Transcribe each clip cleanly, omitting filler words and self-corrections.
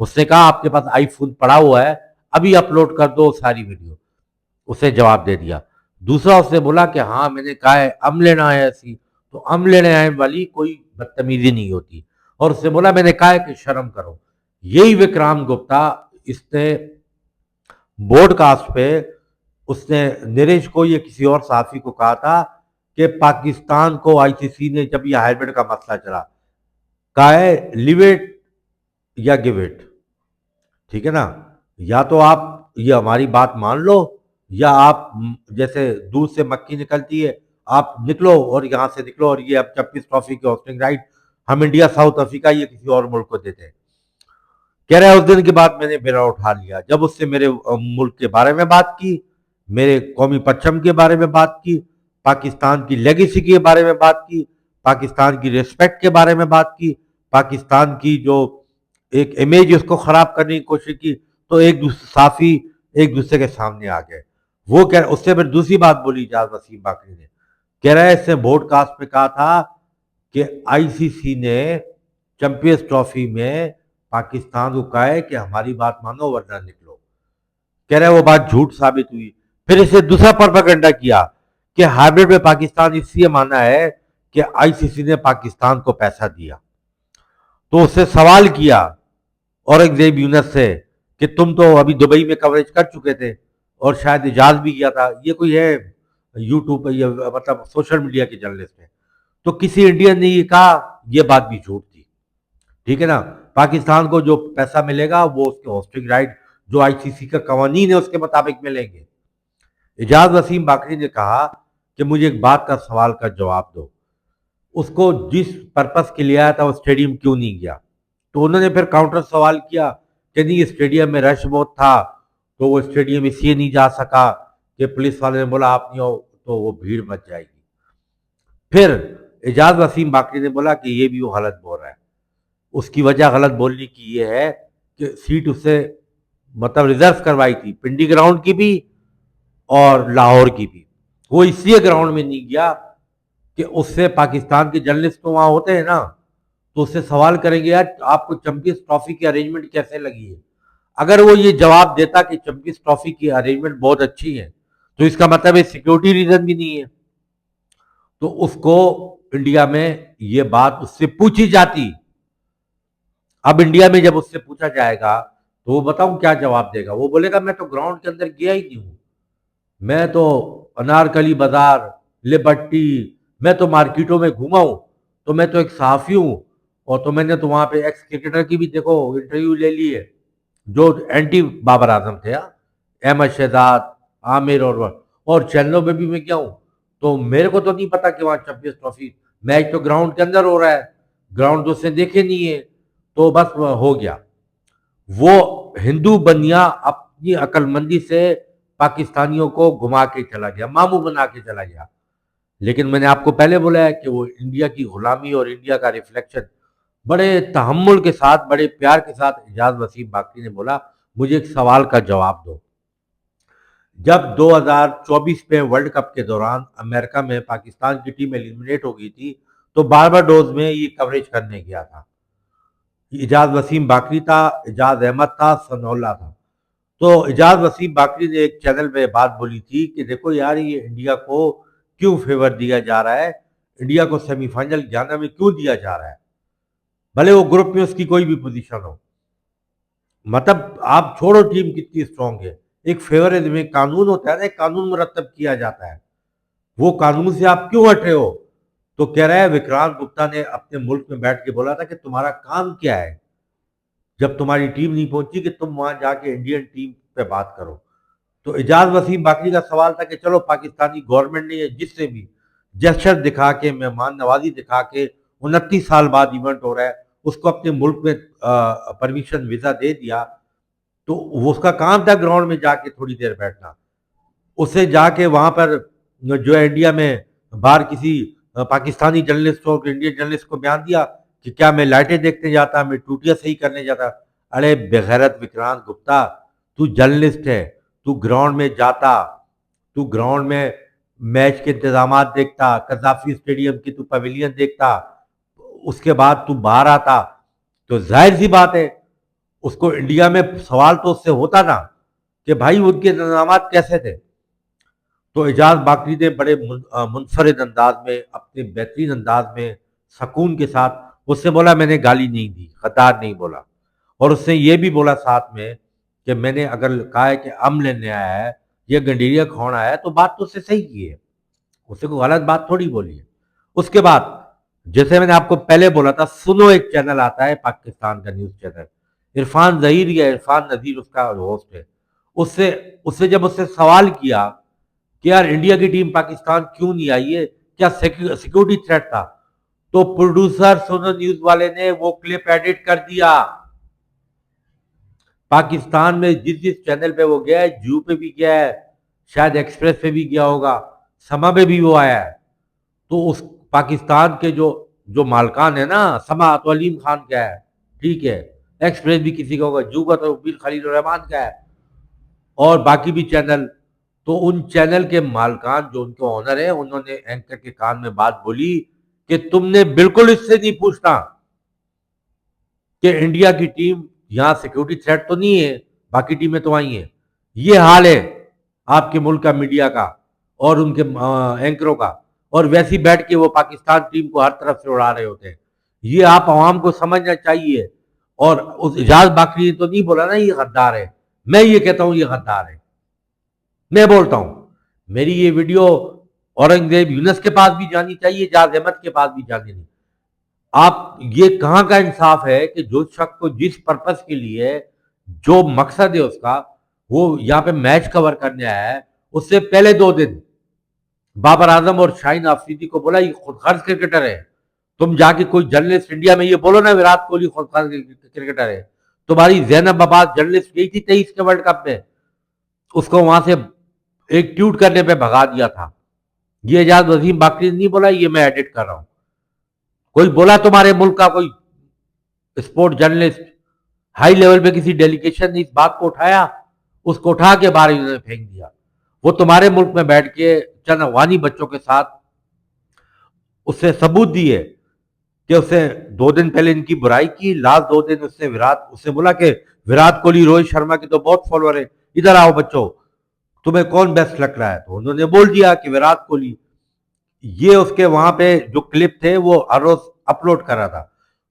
اس نے کہا آپ کے پاس آئی فون پڑا ہوا ہے, ابھی اپلوڈ کر دو ساری ویڈیو. اسے جواب دے دیا. دوسرا اس نے بولا کہ ہاں میں نے کہا ہے ام لینا ہے ایسی, تو ام لینے آئے والی کوئی بدتمیزی نہیں ہوتی. اور اس نے بولا میں نے کہا ہے کہ شرم کرو. یہی وکرانت گپتا, اس نے بورڈ کاسٹ پہ اس نے نریش کو یا کسی اور صحافی کو کہا تھا کہ پاکستان کو آئی سی سی نے جب یہ ہائبرڈ کا مسئلہ چلا, کہا ہے لیو اٹ یا گیو اٹ, ٹھیک ہے نا, یا تو آپ یہ ہماری بات مان لو یا آپ جیسے دودھ سے مکھی نکلتی ہے آپ نکلو اور یہاں سے نکلو, اور یہ اب 26 ٹرافی کے ہوسٹنگ رائٹ ہم انڈیا ساؤتھ افریقہ یا کسی اور ملک کو دیتے ہیں. کہہ رہا ہے اس دن کے بعد میں نے بیڑا اٹھا لیا, جب اس سے میرے ملک کے بارے میں بات کی, میرے قومی پرچم کے بارے میں بات کی, پاکستان کی لیگیسی کے بارے میں بات کی, پاکستان کی ریسپیکٹ کے بارے میں بات کی, پاکستان کی جو ایک امیج اس کو خراب کرنے کی کوشش کی, تو ایک دوسرے صحافی ایک دوسرے کے سامنے آ گئے. وہ کہہ اس سے پھر دوسری بات بولی اجاز وسیم باقری نے, کہہ رہا ہے اس نے بورڈ کاسٹ پہ کہا تھا کہ آئی سی سی نے چیمپئنز ٹرافی میں پاکستان کو کہا ہے کہ ہماری بات مانو ورنہ نکلو. کہہ رہا ہے وہ بات جھوٹ ثابت ہوئی. پھر اسے دوسرا پروپیگنڈا کیا کہ ہائبرڈ میں پاکستان اس لیے مانا ہے کہ آئی سی سی نے پاکستان کو پیسہ دیا. تو اس سے سوال کیا اورنگزیب یونس سے کہ تم تو ابھی دبئی میں کوریج کر چکے تھے اور شاید اجاز بھی کیا تھا, یہ کوئی ہے یوٹیوب پہ مطلب سوشل میڈیا کے جرنلسٹ میں, تو کسی انڈین نے یہ کہا یہ بات بھی جھوٹ تھی. ٹھیک ہے نا, پاکستان کو جو پیسہ ملے گا وہ اس کے ہوسٹنگ رائٹ جو آئی سی سی کا قوانین ہے اس کے مطابق ملیں گے. اجاز وسیم باقری نے کہا کہ مجھے ایک بات کا سوال کا جواب دو, اس کو جس پرپس کے لیے آیا تھا وہ اسٹیڈیم کیوں نہیں گیا؟ تو انہوں نے پھر کاؤنٹر سوال کیا کہ نہیں اسٹیڈیم میں رش بہت تھا تو وہ اسٹیڈیم اس لیے نہیں جا سکا کہ پولیس والے نے بولا آپ نہیں ہو تو وہ بھیڑ مچ جائے گی. پھر اجاز وسیم باقری نے بولا کہ یہ بھی وہ غلط بول رہا ہے. اس کی وجہ غلط بولنے کی یہ ہے کہ سیٹ اس سے مطلب ریزرو کروائی تھی, پنڈی گراؤنڈ کی بھی اور لاہور کی بھی. وہ اس لیے گراؤنڈ میں نہیں گیا کہ اس سے پاکستان کے جرنلسٹ تو وہاں ہوتے ہیں نا, تو اس سے سوال کریں گے یار آپ کو چیمپئنز ٹرافی کی ارینجمنٹ کیسے لگی ہے. اگر وہ یہ جواب دیتا کہ چیمپئنز ٹرافی کی ارینجمنٹ بہت اچھی ہے تو اس کا مطلب ہے سیکیورٹی ریزن بھی نہیں ہے, تو اس کو انڈیا میں یہ بات اس سے پوچھی جاتی. اب انڈیا میں جب اس سے پوچھا جائے گا تو وہ بتاؤں کیا جواب دے گا. وہ بولے گا میں تو گراؤنڈ کے اندر گیا ہی نہیں ہوں, میں تو انارکلی بازار لبرٹی میں تو مارکیٹوں میں گھوما ہوں, تو میں تو ایک صحافی ہوں, اور تو میں نے تو وہاں پہ ایکس کرکٹر کی بھی دیکھو انٹرویو لے لی ہے جو اینٹی بابر اعظم تھے, احمد شہزاد عامر اور چینلوں میں بھی میں کیا ہوں, تو میرے کو تو نہیں پتا کہ وہاں چیمپئنز ٹرافی میچ تو گراؤنڈ کے اندر ہو رہا ہے, گراؤنڈ تو اس نے دیکھے نہیں ہے, تو بس ہو گیا. وہ ہندو بنیا اپنی عقل مندی سے پاکستانیوں کو گھما کے چلا گیا, ماموں بنا کے چلا گیا. لیکن میں نے آپ کو پہلے بولا ہے کہ وہ انڈیا کی غلامی اور انڈیا کا ریفلیکشن بڑے تحمل کے ساتھ بڑے پیار کے ساتھ اجاز وسیم باقری نے بولا مجھے ایک سوال کا جواب دو. جب 2024 میں ورلڈ کپ کے دوران امریکہ میں پاکستان کی ٹیم ایلیمنیٹ ہو گئی تھی تو بارباڈوز میں یہ کوریج کرنے گیا تھا. اجاز وسیم باقری تھا, اجاز احمد تھا, ثناء اللہ تھا. تو اجاز وسیم باقری نے ایک چینل پہ بات بولی تھی کہ دیکھو یار یہ انڈیا کو کیوں فیور دیا جا رہا ہے, انڈیا کو سیمی فائنل جانا میں کیوں دیا جا رہا ہے, بھلے وہ گروپ میں اس کی کوئی بھی پوزیشن ہو. مطلب آپ چھوڑو ٹیم کتنی اسٹرانگ ہے, ایک فیورزم میں قانون ہوتا ہے نا, ایک قانون مرتب کیا جاتا ہے, وہ قانون سے آپ کیوں ہٹے ہو. تو کہہ رہا ہے وکرانت گپتا نے اپنے ملک میں بیٹھ کے بولا تھا کہ تمہارا کام کیا ہے جب تمہاری ٹیم نہیں پہنچی کہ تم وہاں جا کے انڈین ٹیم پہ بات کرو. تو اجاز وسیم باقری کا سوال تھا کہ چلو پاکستانی گورنمنٹ نے جس سے بھی جسچر دکھا کے مہمان نوازی دکھا کے 29 سال بعد ایونٹ ہو رہا ہے اس کو اپنے ملک میں پرمیشن ویزا دے دیا, تو وہ اس کا کام تھا گراؤنڈ میں جا کے تھوڑی دیر بیٹھنا. اسے جا کے وہاں پر جو ہے انڈیا میں باہر کسی پاکستانی جرنلسٹ ہو انڈین جرنلسٹ کو بیان دیا کہ کیا میں لائٹیں دیکھنے جاتا, میں ٹوٹیاں صحیح کرنے جاتا. ارے بغیرت وکرانت گپتا, تو جرنلسٹ ہے, تو گراؤنڈ میں جاتا, تو گراؤنڈ میں میچ کے انتظامات دیکھتا, قذافی اسٹیڈیم کی تو پویلین دیکھتا, اس کے بعد تو باہر آتا, تو ظاہر سی بات ہے اس کو انڈیا میں سوال تو اس سے ہوتا نا کہ بھائی ان کے انتظامات کیسے تھے. تو اعجاز باقری نے بڑے منفرد انداز میں، اپنے بہترین انداز میں، سکون کے ساتھ اس سے بولا میں نے گالی نہیں دی، غدار نہیں بولا. اور اس نے یہ بھی بولا ساتھ میں کہ میں نے اگر کہا ہے کہ ام لینے آیا ہے یا گنڈیریا کھونا آیا ہے تو بات تو اس سے صحیح کی ہے، اس سے کوئی غلط بات تھوڑی بولی ہے. اس کے بعد جیسے میں نے آپ کو پہلے بولا تھا، سنو ایک چینل آتا ہے پاکستان کا نیوز چینل، عرفان ظہیر یا عرفان نذیر اس کا ہوسٹ ہے. اس سے جب اس سے سوال کیا کہ یار انڈیا کی ٹیم پاکستان کیوں نہیں آئی ہے، کیا سیکورٹی تھریٹ تھا، تو پروڈیوسر سنو نیوز والے نے وہ کلپ ایڈٹ کر دیا. پاکستان میں جس چینل پہ وہ گیا ہے، جیو پہ بھی گیا ہے، شاید ایکسپریس پہ بھی گیا ہوگا، سما پہ بھی وہ آیا ہے. تو اس پاکستان کے جو مالکان ہے نا، سما تو علیم خان کا ہے، ٹھیک ہے، ایکسپریس بھی کسی کا ہوگا، جیو کا تو بیر خلیل الرحمان کا ہے، اور باقی بھی چینل. تو ان چینل کے مالکان جو ان کے آنر ہیں، انہوں نے اینکر کے کان میں بات بولی کہ تم نے بالکل اس سے نہیں پوچھنا کہ انڈیا کی ٹیم یہاں سیکورٹی تھریٹ تو نہیں ہے، باقی ٹیمیں تو آئی ہیں. یہ حال ہے آپ کے ملک کا میڈیا کا اور ان کے اینکروں کا، اور ویسی بیٹھ کے وہ پاکستان ٹیم کو ہر طرف سے اڑا رہے ہوتے ہیں. یہ آپ عوام کو سمجھنا چاہیے. اور اس اعجاز باقری نے تو نہیں بولا نا یہ غدار ہے، میں یہ کہتا ہوں یہ غدار ہے. میں بولتا ہوں میری یہ ویڈیو اورنگزیب یونس کے پاس بھی جانی چاہیے، اعجاز احمد کے پاس بھی جانی نہیں. آپ یہ کہاں کا انصاف ہے کہ جو شخص کو جس پرپس کے لیے، جو مقصد ہے اس کا، وہ یہاں پہ میچ کور کرنے آیا ہے، اس سے پہلے 2 دن بابر اعظم اور شاہین آفریدی کو بولا یہ خود غرض کرکٹر ہے. تم جا کے کوئی جرنلسٹ انڈیا میں یہ بولو نا وراٹ کوہلی خود غرض کرکٹر ہے. تمہاری زینب عباس جرنلسٹ گئی تھی 23 کے ورلڈ کپ میں، اس کو وہاں سے ایک ٹویٹ کرنے پہ بھگا دیا تھا. یہ اعجاز وسیم باقری نے نہیں بولا، یہ میں ایڈٹ کر رہا ہوں. کوئی بولا تمہارے ملک کا کوئی اسپورٹ جرنلسٹ ہائی لیول پہ کسی ڈیلیگیشن نے اس بات کو اٹھایا، اس کو اٹھا کے باہر انہوں نے پھینک دیا. وہ تمہارے ملک میں بیٹھ کے چند افغانی بچوں کے ساتھ اس سے ثبوت دیے کہ اس سے 2 دن پہلے ان کی برائی کی، لاسٹ 2 دن اس سے بولا کہ وراٹ کوہلی روہت شرما کے تو بہت فالوور ہیں، ادھر آؤ بچوں تمہیں کون بیسٹ لگ رہا ہے. تو انہوں نے بول دیا کہ وراٹ کوہلی. یہ اس کے وہاں پہ جو کلپ تھے وہ ہر روز اپلوڈ کر رہا تھا.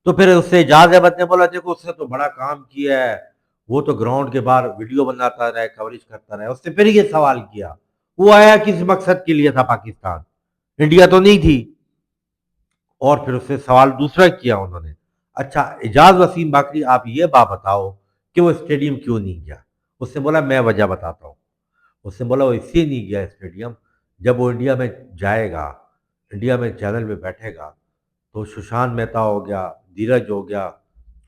تو پھر اس سے اعجاز احمد نے بولا دیکھو اس نے تو بڑا کام کیا ہے، وہ تو گراؤنڈ کے باہر ویڈیو بناتا رہا، کوریج کرتا رہا. اس نے پھر یہ سوال کیا وہ آیا کس مقصد کے لیے تھا پاکستان، انڈیا تو نہیں تھی. اور پھر اس سے سوال دوسرا کیا انہوں نے، اچھا اعجاز وسیم باقری آپ یہ بات بتاؤ کہ وہ اسٹیڈیم کیوں نہیں گیا. اس نے بولا میں وجہ بتاتا ہوں. اس نے بولا وہ اس لیے نہیں گیا اسٹیڈیم، جب وہ انڈیا میں جائے گا، انڈیا میں چینل میں بیٹھے گا تو ششانت مہتا ہو گیا، دھیرج ہو گیا،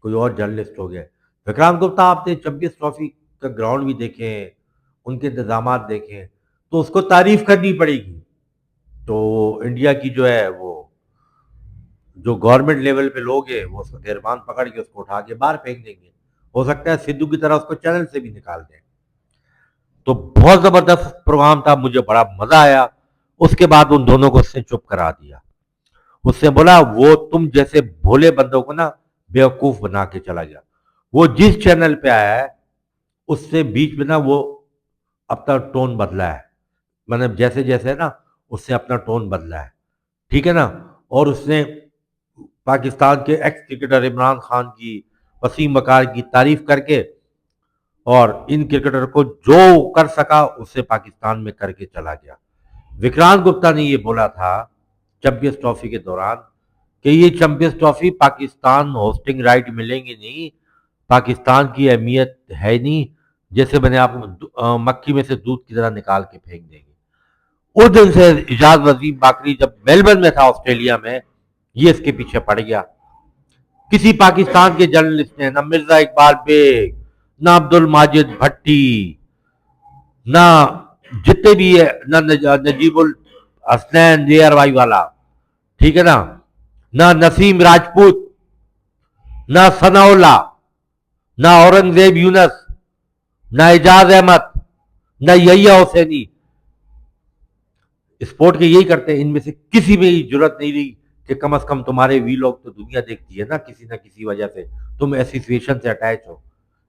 کوئی اور جرنلسٹ ہو گیا، وکرانت گپتا، آپ نے چیمپئنز ٹرافی کا گراؤنڈ بھی دیکھے ہیں، ان کے انتظامات دیکھیں، تو اس کو تعریف کرنی پڑے گی. تو انڈیا کی جو ہے وہ جو گورنمنٹ لیول پہ لوگ ہیں وہ اس کو گربان پکڑ کے اس کو اٹھا کے باہر پھینک دیں گے. ہو سکتا ہے سدھو کی طرح اس کو چینل سے بھی نکال دیں. تو بہت زبردست پروگرام تھا، مجھے بڑا مزہ آیا. اس کے بعد ان دونوں کو اس نے چپ کرا دیا. اس سے بولا وہ تم جیسے بھولے بندوں کو نا بیوقوف بنا کے چلا گیا. وہ جس چینل پہ آیا ہے اس سے بیچ میں نا وہ اپنا ٹون بدلا ہے، مطلب جیسے جیسے نا اس نے اپنا ٹون بدلا ہے، ٹھیک ہے نا. اور اس نے پاکستان کے ایکس کرکٹر عمران خان کی، وسیم بکار کی تعریف کر کے، اور ان کرکٹر کو جو کر سکا اس سے پاکستان میں کر کے چلا گیا. وکرانت گپتا نے یہ بولا تھا چیمپئنز ٹرافی کے دوران کہ یہ champions trophy Pakistan hosting right ملیں گے نہیں، پاکستان کی اہمیت ہے نہیں، جیسے میں نے آپ مکھی میں سے دودھ کی طرح نکال کے پھینک دیں گے. اس دن سے اعجاز وسیم باقری جب میلبرن میں تھا آسٹریلیا میں، یہ اس کے پیچھے پڑ گیا. کسی پاکستان کے جرنلسٹ نے، نہ مرزا اقبال بیگ، نہ عبد الماجد بھٹی، نہ جتنے بھی ہے، نہ نجیب الحسنین جے آر وائی والا، ٹھیک ہے نا، نہ نسیم راجپوت، نہ ثناء اللہ، نہ اورنگزیب یونس، نہ اعجاز احمد، نہ یحییٰ حسینی، اسپورٹ کے یہی کرتے ہیں. ان میں سے کسی میں یہ جرت نہیں رہی کہ کم از کم تمہارے وی لوگ تو دنیا دیکھتی ہے نا کسی نہ کسی وجہ سے، تم ایسوسیشن سے اٹیچ ہو.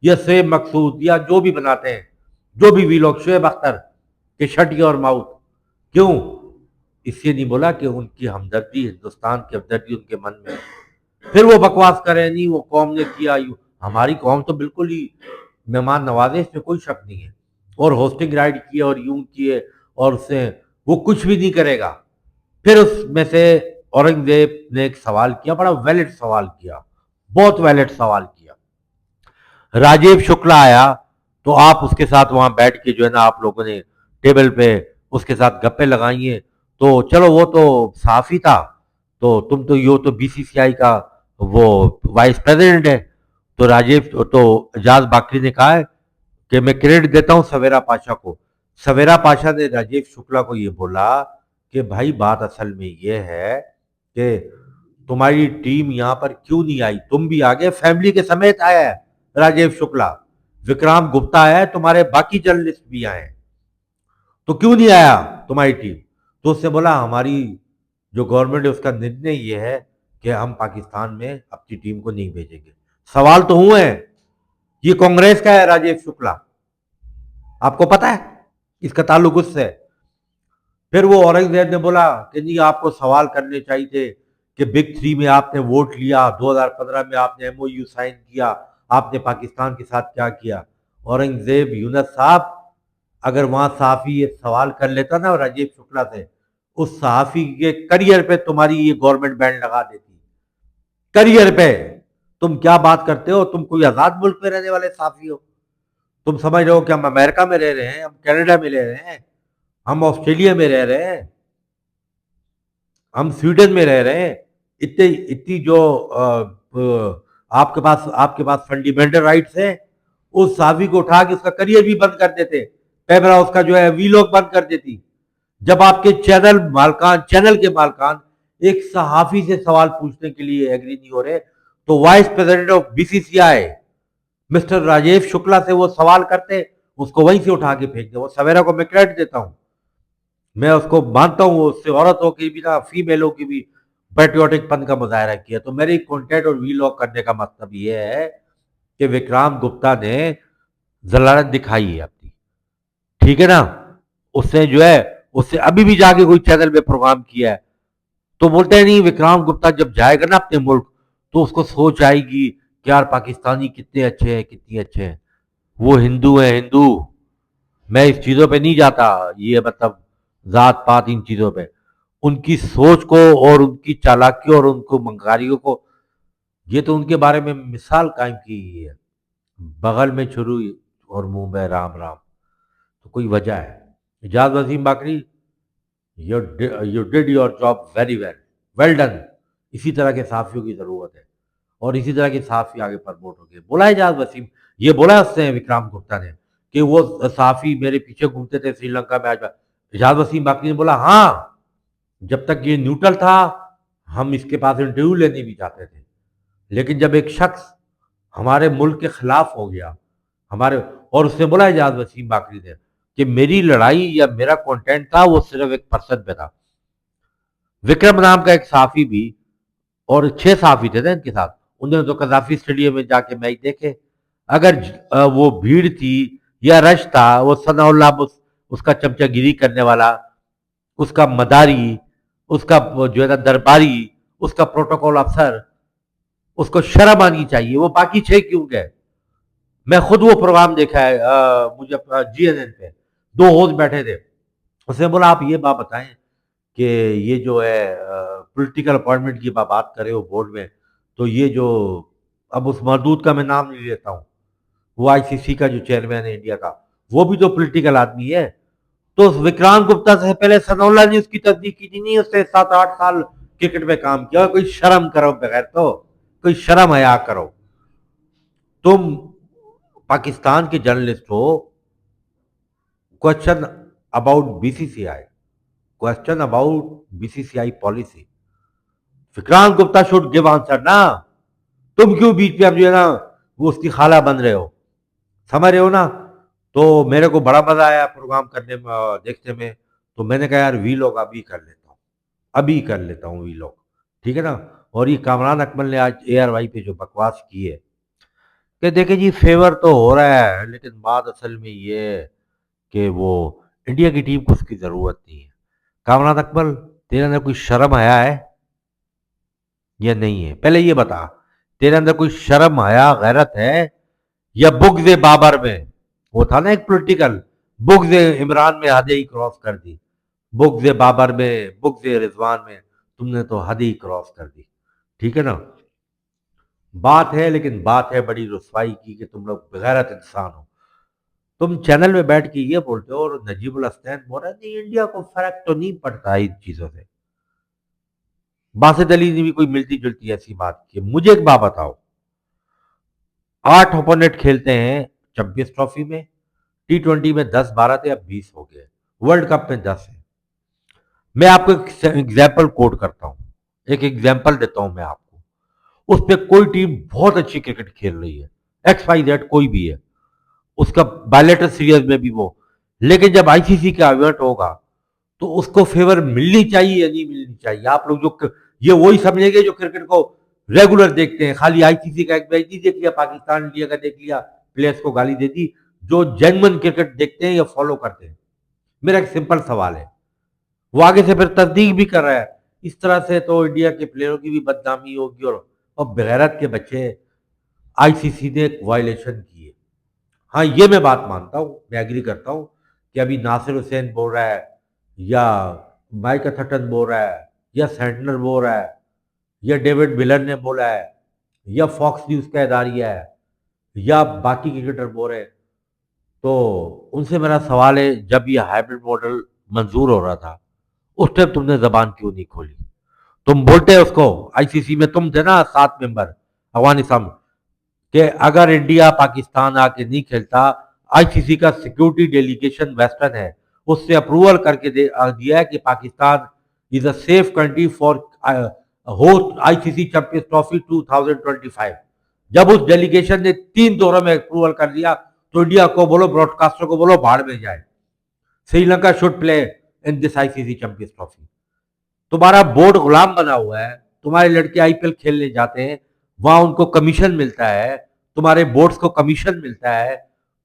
یا شعیب مقصود یا جو بھی بناتے ہیں، جو بھی وی لوگ، شعیب اختر کے شٹی اور ماؤتھ، کیوں؟ اس لیے نہیں بولا کہ ان کی ہمدردی، ہندوستان کی ہمدردی ان کے من میں ہے۔ پھر وہ بکواس کرے نہیں وہ قوم نے کیا، ہماری قوم تو بالکل ہی مہمان نوازے، اس میں کوئی شک نہیں ہے، اور ہوسٹنگ رائٹ کیے اور یوں کیے، اور اس سے وہ کچھ بھی نہیں کرے گا۔ پھر اس میں سے اورنگزیب نے ایک سوال کیا، بڑا ویلڈ سوال کیا، بہت ویلڈ سوال کیا۔ راجیو شکلا آیا تو آپ اس کے ساتھ وہاں بیٹھ کے جو ہے نا آپ لوگوں نے ٹیبل پہ اس کے ساتھ گپے لگائی ہیں، تو چلو وہ تو صحافی تھا، تو تم تو یہ تو بی سی سی آئی کا وہ وائس پریزیڈنٹ ہے، تو راجیو تو اجاز باکری نے کہا ہے کہ میں کریڈٹ دیتا ہوں سویرا پاشا کو۔ سویرا پاشا نے راجیو شکلا کو یہ بولا کہ بھائی بات اصل میں یہ ہے کہ تمہاری ٹیم یہاں پر کیوں نہیں آئی؟ تم بھی آگے فیملی کے سمیت آیا ہے راجیو شکلا، وکرام گپتا آیا ہے، تمہارے باقی جرنلسٹ بھی آئے ہیں، تو کیوں نہیں آیا تمہاری ٹیم؟ تو اس نے بولا ہماری جو گورنمنٹ ہے اس کا نرنے یہ ہے کہ ہم پاکستان میں اپنی ٹیم کو نہیں بھیجیں گے۔ سوال تو ہوئے ہیں، یہ کانگریس کا ہے راجیو شکلا، آپ کو پتا ہے اس کا تعلق اس سے۔ پھر وہ اورنگزیب نے بولا کہ نہیں آپ کو سوال کرنے چاہیے تھے کہ بگ تھری میں آپ نے ووٹ لیا، 2015 میں آپ نے ایم او یو سائن کیا، آپ نے پاکستان کے ساتھ کیا کیا؟ اورنگزیب یونس صاحب، اگر وہاں صحافی یہ سوال کر لیتا نا راجیو شکلا سے، اس صحافی کے کریئر پہ تمہاری یہ گورنمنٹ بینڈ لگا دیتی، کریئر پہ۔ تم کیا بات کرتے ہو؟ تم کوئی آزاد ملک میں رہنے والے صحافی ہو؟ تم سمجھ رہے ہو کہ ہم امریکہ میں رہ رہے ہیں، ہم کینیڈا میں رہ رہے ہیں، ہم آسٹریلیا میں رہ رہے ہیں، ہم سویڈن میں رہ رہے ہیں، اتنی جو آپ کے پاس فنڈامنٹل رائٹس ہیں، اس صحافی کو اٹھا کے اس کا کریئر بھی بند کر دیتے، پیمرا اس کا جو ہے وی لوگ بند کر دیتی۔ جب آپ کے چینل کے مالکان ایک صحافی سے سوال پوچھنے کے لیے ایگری نہیں ہو رہے، تو vice president of B C C I Mr Rajeev Shukla سے وہ سوال کرتے، اس کو وہیں سے اٹھا کے پھینک دے۔ وہ سویرا کو میں کریڈٹ دیتا ہوں، میں اس کو مانتا ہوں، وہ اس سے عورتوں کی بھی نہ فیمیلوں کی بھی پیٹریوٹک پن کا مظاہرہ کیا۔ تو میری کانٹینٹ اور وی لاگ کرنے کا مطلب یہ ہے کہ وکرام گپتا نے ذلالت دکھائی ہے اپنی، ٹھیک ہے نا؟ اس نے جو ہے اس سے ابھی بھی جا کے کوئی چینل پہ پروگرام کیا ہے، تو بولتے ہیں نہیں وکرام گپتا جب جائے گا نا اپنے ملک تو اس کو سوچ آئے گی کہ یار پاکستانی کتنے اچھے ہیں، کتنی اچھے ہیں، وہ ہندو ہیں ہندو۔ میں اس چیزوں پہ نہیں جاتا، یہ مطلب ذات پات ان چیزوں پہ، ان کی سوچ کو اور ان کی چالاکیوں اور ان کو منگاریوں کو، یہ تو ان کے بارے میں مثال قائم کی گئی ہے، بغل میں چھری اور منہ میں رام رام، تو کوئی وجہ ہے۔ اجاز Wasim باقری، you did your job very well done۔ اسی طرح کے صحافیوں کی ضرورت ہے، اور اسی طرح کے صحافی آگے پرموٹ ہو گئے۔ بولا اجاز وسیم، یہ بولا اس نے وکرام گپتا نے کہ وہ صحافی میرے پیچھے گھومتے تھے سری لنکا میں، اجاز وسیم باقری نے بولا ہاں، جب تک یہ نیوٹرل تھا ہم اس کے پاس انٹرویو لینے بھی جاتے تھے، لیکن جب ایک شخص ہمارے ملک کے خلاف ہو گیا اور اس نے بولا اجاز وسیم باقری نے کہ میری لڑائی یا میرا کنٹینٹ تھا وہ صرف ایک پرسن پہ تھا۔ وکرم نام کا ایک صحافی بھی، اور 6 صحافی تھے نا ان کے ساتھ، انہوں نے تو قذافی اسٹیڈیم میں جا کے میچ دیکھے۔ اگر وہ بھیڑ تھی یا رش تھا، وہ ثناء اللہ اس کا چمچہ گیری کرنے والا، اس کا مداری، اس کا جو ہے نا درباری، اس کا پروٹوکول افسر، اس کو شرم آنی چاہیے، وہ باقی 6 کیوں گئے؟ میں خود وہ پروگرام دیکھا ہے، مجھے جی این این پہ 2 ہوسٹ بیٹھے تھے، اس نے بولا آپ یہ بات بتائیں کہ یہ جو ہے پولیٹیکل اپوائنٹمنٹ کی بات کرے ہو بورڈ میں، تو یہ جو اب اس مردود کا میں نام نہیں لیتا ہوں، وہ آئی سی سی کا جو چیئرمین ہے انڈیا کا، وہ بھی تو پولیٹیکل آدمی ہے۔ تو وکرام گپتا سے پہلے ثناء اللہ نے اس کی تصدیق کی تھی نہیں، اس سے 7-8 سال کرکٹ میں کام کیا۔ کوئی شرم کرو بغیر، تو کوئی شرم حیا کرو۔ تم پاکستان کے جرنلسٹ ہو، question about B C C I, question about B C C I policy, Vikram Gupta should give answer نا۔ تم کیوں بیچ میں اب جو ہے نا وہ اس کی خالہ بن رہے ہو، سمجھ رہے ہو نا؟ تو میرے کو بڑا مزہ آیا پروگرام کرنے میں، دیکھنے میں، تو میں نے کہا یار وی لوگ ابھی کر لیتا ہوں وی لوگ، ٹھیک ہے نا؟ اور یہ کامران اکمل نے آج اے آر وائی پہ جو بکواس کی ہے، کہ دیکھیں جی فیور تو ہو رہا ہے لیکن بات اصل میں یہ ہے کہ وہ انڈیا کی ٹیم کو اس کی ضرورت نہیں ہے. کامران اکمل تیرے اندر کوئی شرم آیا ہے یا نہیں ہے؟ پہلے یہ بتا تیرے اندر کوئی شرم آیا غیرت ہے یا بغض بابر میں وہ تھا نا ایک پولیٹیکل بغض عمران میں حد ہی کراس کر دی. بغض بابر میں بغض رضوان میں تم نے تو حد ہی کراس کر دی. ٹھیک ہے نا. بات ہے لیکن بات ہے بڑی رسوائی کی کہ تم لوگ بغیرت انسان ہو. تم چینل میں بیٹھ کے یہ بولتے ہو اور نجیب الحسنین بول رہا ہے نہیں انڈیا کو فرق تو نہیں پڑتا ان چیزوں سے. باسط علی نے بھی کوئی ملتی جلتی ایسی بات کی. مجھے ایک بات بتاؤ 8 اوپوننٹ کھیلتے ہیں چمپئنز ٹرافی میں T20 میں 10-12 تھے اب 20 ہو گئے ورلڈ کپ میں 10 ہے. میں آپ کو ایک ایگزامپل کوٹ کرتا ہوں ایک ایگزامپل دیتا ہوں میں آپ کو. اس پہ کوئی ٹیم بہت اچھی کرکٹ کھیل رہی ہے ایکس وائی زیڈ کوئی بھی ہے اس کا بائلیٹر سیریز میں بھی وہ لیکن جب آئی سی سی کا ایونٹ ہوگا تو اس کو فیور ملنی چاہیے یا نہیں ملنی چاہیے؟ آپ لوگ جو یہ وہی سمجھیں گے جو کرکٹ کو ریگولر دیکھتے ہیں خالی آئی سی سی کا ایک میچ نہیں دیکھ لیا پاکستان انڈیا کا دیکھ لیا پلیئرز کو گالی دے دی. جو جینوئن کرکٹ دیکھتے ہیں یا فالو کرتے ہیں میرا ایک سمپل سوال ہے وہ آگے سے پھر تصدیق بھی کر رہا ہے اس طرح سے تو انڈیا کے پلیئروں کی بھی بدنامی ہوگی اور بغیرت کے بچے آئی سی سی نے ایک وائلیشن کی ہے. ہاں یہ میں بات مانتا ہوں میں ایگری کرتا ہوں کہ ابھی ناصر حسین بول رہا ہے یا مائک اتھٹن بول رہا ہے یا سینٹنر بول رہا ہے یا ڈیوڈ ملر نے بولا ہے یا فاکس نیوز کا اداریہ ہے یا باقی کرکٹر بول رہے ہیں. تو ان سے میرا سوال ہے جب یہ ہائیبرڈ ماڈل منظور ہو رہا تھا اس ٹائم تم نے زبان کیوں نہیں کھولی؟ تم بولتے اس کو آئی سی سی میں تم تھے نا 7 ممبر افغانستان کہ اگر انڈیا پاکستان آ کے نہیں کھیلتا آئی سی سی کا سیکیورٹی ڈیلیگیشن ویسٹرن ہے اس سے اپروول کر کے دیا ہے کہ Pakistan is a safe country for host I C C Champions Trophy 2025. جب اس ڈیلیگیشن نے 3 دوروں میں اپروول کر دیا تو انڈیا کو بولو براڈ کاسٹر کو بولو بھاڑ میں جائے. Sri Lanka should play in this I C C Champions Trophy. تمہارا بورڈ غلام بنا ہوا ہے تمہارے لڑکے آئی پی ایل کھیلنے جاتے ہیں وہاں ان کو کمیشن ملتا ہے تمہارے بورڈز کو کمیشن ملتا ہے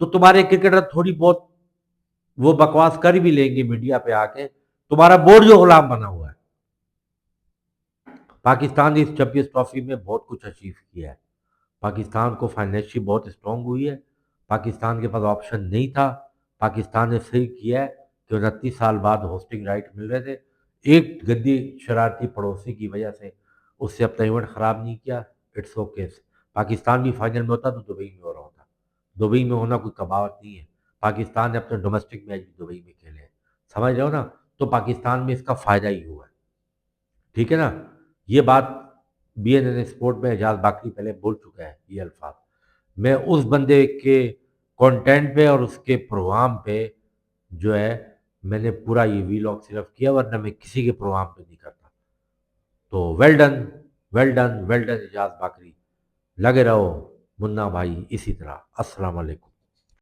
تو تمہارے کرکٹر تھوڑی بہت وہ بکواس کر بھی لیں گے میڈیا پہ آ کے تمہارا بورڈ جو غلام بنا ہوا ہے. پاکستان نے اس چیمپئنز ٹرافی میں بہت کچھ اچیو کیا ہے. پاکستان کو فائنینشلی بہت اسٹرانگ ہوئی ہے. پاکستان کے پاس آپشن نہیں تھا. پاکستان نے صحیح کیا ہے کہ 29 سال بعد ہوسٹنگ رائٹ مل رہے تھے. ایک گندی شرارتی پڑوسی کی وجہ سے اس سے اپنا ایونٹ خراب نہیں کیا. It's okay. پاکستان بھی فائنل میں ہوتا تو دبئی میں ہو رہا ہوتا. دبئی میں ہونا کوئی کباوت نہیں ہے. پاکستان نے اپنے ڈومیسٹک میچ بھی دبئی میں کھیلے ہیں. سمجھ رہے ہو نا. تو پاکستان میں اس کا فائدہ ہی ہوا ہے. ٹھیک ہے نا. یہ بات بی این این اسپورٹ میں اعجاز باقری پہلے بول چکا ہے یہ الفاظ. میں اس بندے کے کانٹینٹ پہ اور اس کے پروگرام پہ جو ہے میں نے پورا یہ ویلاگ صرف کیا ورنہ میں کسی کے پروگرام پہ نہیں کرتا. تو well done well done well done Ijaz Baqri. لگے رہو منا بھائی اسی طرح. السلام علیکم.